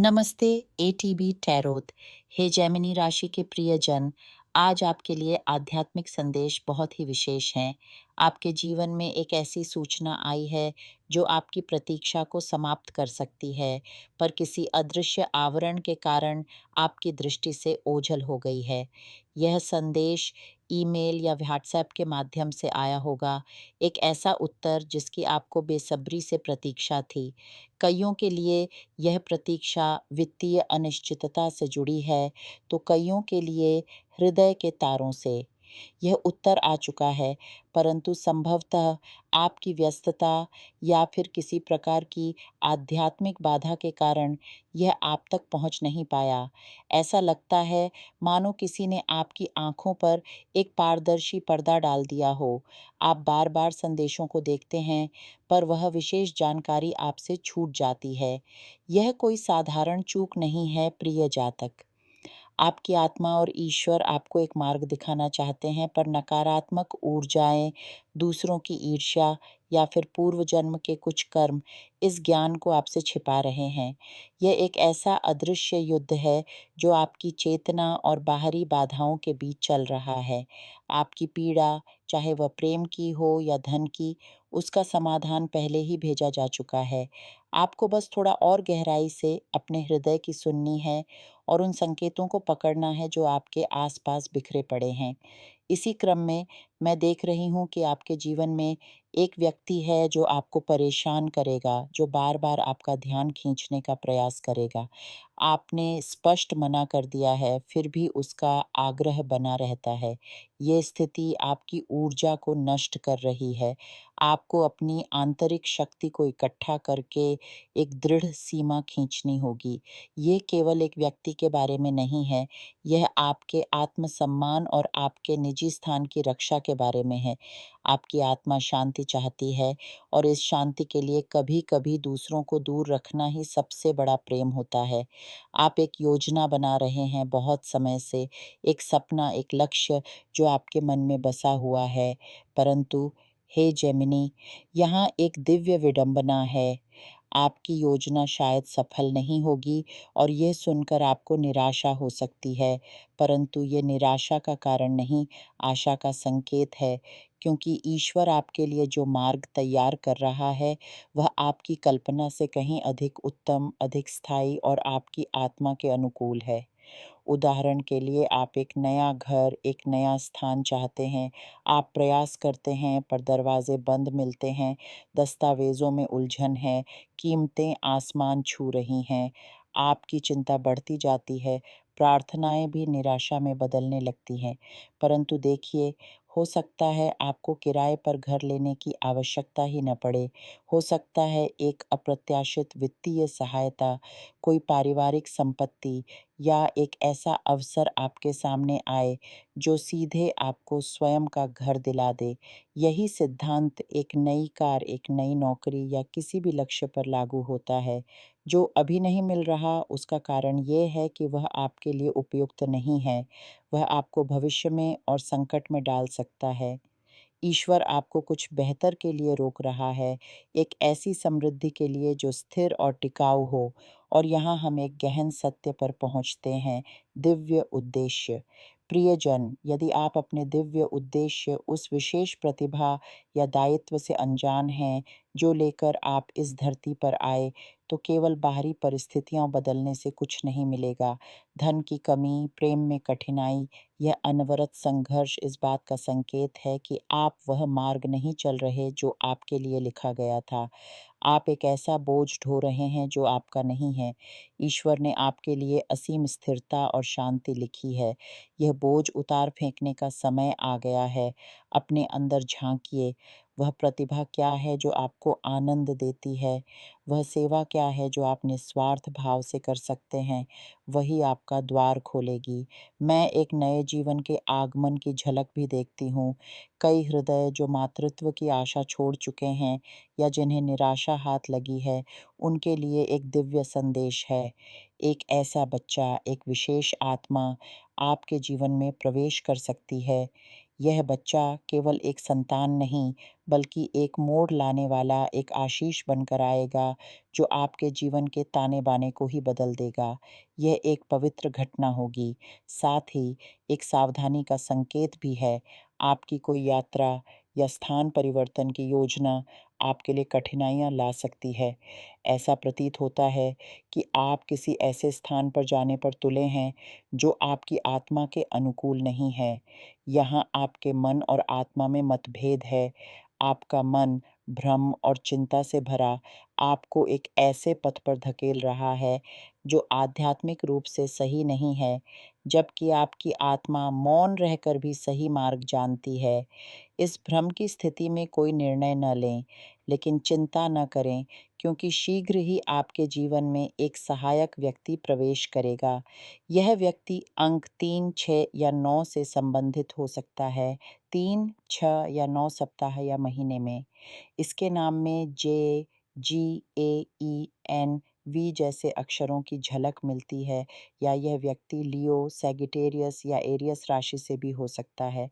नमस्ते ATB tarot. हे Gemini राशि के प्रियजन, आज आपके लिए आध्यात्मिक संदेश बहुत ही विशेष हैं। आपके जीवन में एक ऐसी सूचना आई है जो आपकी प्रतीक्षा को समाप्त कर सकती है, पर किसी अदृश्य आवरण के कारण आपकी दृष्टि से ओझल हो गई है। यह संदेश ईमेल या व्हाट्सएप के माध्यम से आया होगा, एक ऐसा उत्तर जिसकी आपको बेसब्री से प्रतीक्षा थी। कइयों के लिए यह प्रतीक्षा वित्तीय अनिश्चितता से जुड़ी है, तो कइयों के लिए हृदय के तारों से। यह उत्तर आ चुका है, परंतु संभवतः आपकी व्यस्तता या फिर किसी प्रकार की आध्यात्मिक बाधा के कारण यह आप तक पहुंच नहीं पाया। ऐसा लगता है मानो किसी ने आपकी आंखों पर एक पारदर्शी पर्दा डाल दिया हो। आप बार-बार संदेशों को देखते हैं, पर वह विशेष जानकारी आपसे छूट जाती है। यह कोई साधारण चूक नहीं है, प्रिय जातक। आपकी आत्मा और ईश्वर आपको एक मार्ग दिखाना चाहते हैं, पर नकारात्मक ऊर्जाएं, दूसरों की ईर्ष्या या फिर पूर्व जन्म के कुछ कर्म इस ज्ञान को आपसे छिपा रहे हैं। यह एक ऐसा अदृश्य युद्ध है जो आपकी चेतना और बाहरी बाधाओं के बीच चल रहा है। आपकी पीड़ा, चाहे वह प्रेम की हो या धन की, उसका समाधान पहले ही भेजा जा चुका है। आपको बस थोड़ा और गहराई से अपने हृदय की सुननी है और उन संकेतों को पकड़ना है जो आपके आसपास बिखरे पड़े हैं। इसी क्रम में मैं देख रही हूँ कि आपके जीवन में एक व्यक्ति है जो आपको परेशान करेगा, जो बार-बार आपका ध्यान खींचने का प्रयास करेगा। आपने स्पष्ट मना कर दिया है, फिर भी उसका आग्रह बना रहता है। ये स्थिति आपकी ऊर्जा को नष्ट कर रही है। आपको अपनी आंतरिक शक्ति को इकट्ठा करके एक दृढ़ सीमा खींचनी होगी। ये केवल एक व्यक्ति के बारे में नहीं है, यह आपके आत्मसम्मान और आपके निजी स्थान की रक्षा के बारे में है। आपकी आत्मा शांति चाहती है और इस शांति के लिए कभी-कभी दूसरों को दूर रखना ही सबसे बड़ा प्रेम होता है। आप एक योजना बना रहे हैं बहुत समय से, एक सपना, एक लक्ष्य जो आपके मन में बसा हुआ है, परंतु हे जेमिनी, यहाँ एक दिव्य विडंबना है। आपकी योजना शायद सफल नहीं होगी और यह सुनकर आपको निराशा हो सकती है, परंतु ये निराशा का कारण नहीं, आशा का संकेत है, क्योंकि ईश्वर आपके लिए जो मार्ग तैयार कर रहा है, वह आपकी कल्पना से कहीं अधिक उत्तम, अधिक स्थायी और आपकी आत्मा के अनुकूल है। उदाहरण के लिए आप एक नया घर, एक नया स्थान चाहते हैं। आप प्रयास करते हैं पर दरवाजे बंद मिलते हैं, दस्तावेज़ों में उलझन है, कीमतें आसमान छू रही हैं। आपकी चिंता बढ़ती जाती है, प्रार्थनाएँ भी निराशा में बदलने लगती हैं। परंतु देखिए, हो सकता है आपको किराए पर घर लेने की आवश्यकता ही न पड़े। हो सकता है एक अप्रत्याशित वित्तीय सहायता, कोई पारिवारिक संपत्ति या एक ऐसा अवसर आपके सामने आए जो सीधे आपको स्वयं का घर दिला दे। यही सिद्धांत एक नई कार, एक नई नौकरी या किसी भी लक्ष्य पर लागू होता है। जो अभी नहीं मिल रहा, उसका कारण ये है कि वह आपके लिए उपयुक्त नहीं है। वह आपको भविष्य में और संकट में डाल सकता है। ईश्वर आपको कुछ बेहतर के लिए रोक रहा है, एक ऐसी समृद्धि के लिए जो स्थिर और टिकाऊ हो। और यहाँ हम एक गहन सत्य पर पहुँचते हैं, दिव्य उद्देश्य। प्रियजन, यदि आप अपने दिव्य उद्देश्य, उस विशेष प्रतिभा या दायित्व से अनजान हैं, जो लेकर आप इस धरती पर आए, तो केवल बाहरी परिस्थितियाँ बदलने से कुछ नहीं मिलेगा। धन की कमी, प्रेम में कठिनाई, यह अनवरत संघर्ष इस बात का संकेत है कि आप वह मार्ग नहीं चल रहे जो आपके लिए लिखा गया था। आप एक ऐसा बोझ ढो रहे हैं जो आपका नहीं है। ईश्वर ने आपके लिए असीम स्थिरता और शांति लिखी है। यह बोझ उतार फेंकने का समय आ गया है। अपने अंदर झांकिए, वह प्रतिभा क्या है जो आपको आनंद देती है? वह सेवा क्या है जो आप निस्वार्थ भाव से कर सकते हैं? वही आपका द्वार खोलेगी। मैं एक नए जीवन के आगमन की झलक भी देखती हूँ। कई हृदय जो मातृत्व की आशा छोड़ चुके हैं या जिन्हें निराशा हाथ लगी है, उनके लिए एक दिव्य संदेश है। एक ऐसा बच्चा, एक विशेष आत्मा आपके जीवन में प्रवेश कर सकती है। यह बच्चा केवल एक संतान नहीं, बल्कि एक मोड़ लाने वाला एक आशीष बनकर आएगा, जो आपके जीवन के ताने-बाने को ही बदल देगा। यह एक पवित्र घटना होगी, साथ ही एक सावधानी का संकेत भी है। आपकी कोई यात्रा या स्थान परिवर्तन की योजना आपके लिए कठिनाइयाँ ला सकती है। ऐसा प्रतीत होता है कि आप किसी ऐसे स्थान पर जाने पर तुले हैं, जो आपकी आत्मा के अनुकूल नहीं है। यहाँ आपके मन और आत्मा में मतभेद है। आपका मन भ्रम और चिंता से भरा आपको एक ऐसे पथ पर धकेल रहा है, जो आध्यात्मिक रूप से सही नहीं है, जबकि आपकी आत्मा मौन रहकर भी सही मार्ग जानती है। इस भ्रम की स्थिति में कोई निर्णय न लें, लेकिन चिंता न करें, क्योंकि शीघ्र ही आपके जीवन में एक सहायक व्यक्ति प्रवेश करेगा। यह व्यक्ति अंक 3, 6 या 9 से संबंधित हो सकता है। 3, 6 या 9 सप्ताह या महीने में। इसके नाम में जे, जी, ए, ई, एन, वी जैसे अक्षरों की झलक मिलती है, या यह व्यक्ति लियो, सैगिटेरियस या एरियस राशि से भी हो सकता है।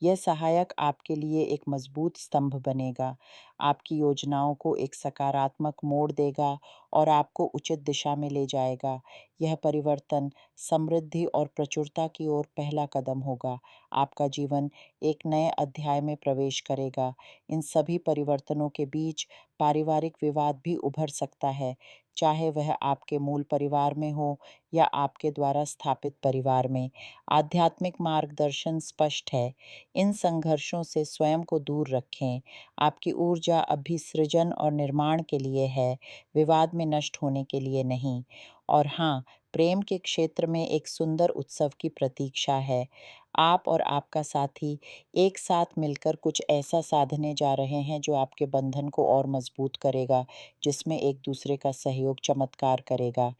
यह सहायक आपके लिए एक मजबूत स्तंभ बनेगा, आपकी योजनाओं को एक सकारात्मक मोड़ देगा और आपको उचित दिशा में ले जाएगा। यह परिवर्तन समृद्धि और प्रचुरता की ओर पहला कदम होगा। आपका जीवन एक नए अध्याय में प्रवेश करेगा। इन सभी परिवर्तनों के बीच पारिवारिक विवाद भी उभर सकता है, चाहे वह आपके मूल परिवार में हो या आपके द्वारा स्थापित परिवार में। आध्यात्मिक मार्गदर्शन स्पष्ट है। इन संघर्षों से स्वयं को दूर रखें। आपकी ऊर्जा अभी सृजन और निर्माण के लिए है, विवाद में नष्ट होने के लिए नहीं। और हाँ, प्रेम के क्षेत्र में एक सुंदर उत्सव की प्रतीक्षा है। आप और आपका साथी एक साथ मिलकर कुछ ऐसा साधने जा रहे हैं, जो आपके बंधन को और मजबूत करेगा, जिसमें एक दूसरे का सहयोग चमत्कार करेगा।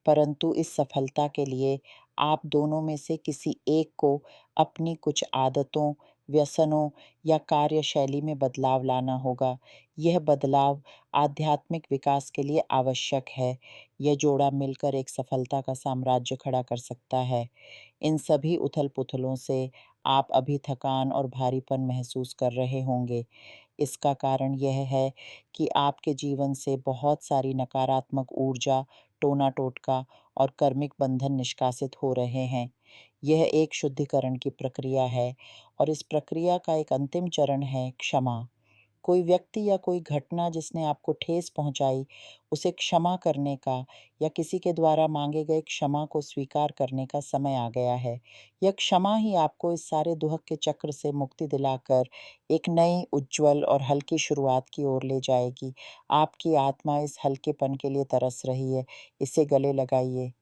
परंतु इस सफलता के लिए आप दोनों में से किसी एक को अपनी कुछ आदतों, व्यसनों या कार्यशैली में बदलाव लाना होगा। यह बदलाव आध्यात्मिक विकास के लिए आवश्यक है। यह जोड़ा मिलकर एक सफलता का साम्राज्य खड़ा कर सकता है। इन सभी उथल-पुथलों से आप अभी थकान और भारीपन महसूस कर रहे होंगे। इसका कारण यह है कि आपके जीवन से बहुत सारी नकारात्मक ऊर्जा, टोना-टोटका और कर्मिक बंधन निष्कासित हो रहे हैं। यह एक शुद्धिकरण की प्रक्रिया है, और इस प्रक्रिया का एक अंतिम चरण है क्षमा। कोई व्यक्ति या कोई घटना जिसने आपको ठेस पहुंचाई, उसे क्षमा करने का या किसी के द्वारा मांगे गए क्षमा को स्वीकार करने का समय आ गया है। यह क्षमा ही आपको इस सारे दुहक के चक्र से मुक्ति दिलाकर एक नई, उज्जवल और हल्की शुरुआत की ओर ले जाएगी। आपकी आत्मा इस हल्केपन के लिए तरस रही है। इसे गले लगाइए,